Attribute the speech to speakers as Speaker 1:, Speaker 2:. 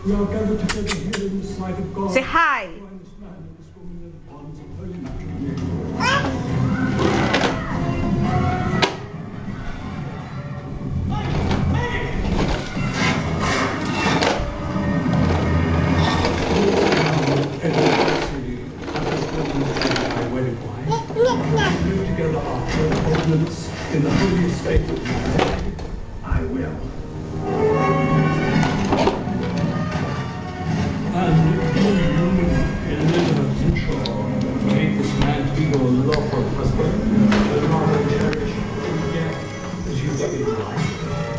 Speaker 1: We are gathered together here in the sight of God.
Speaker 2: Say hi.
Speaker 1: To join this man and this woman in the bonds of holy matrimony. My wedded wife. We live together after ordinance in the holy estate of marriage. I will. And do you, Elizabeth Inshaw, make this man to be your lawful husband, but rather cherish him yet as you did in life?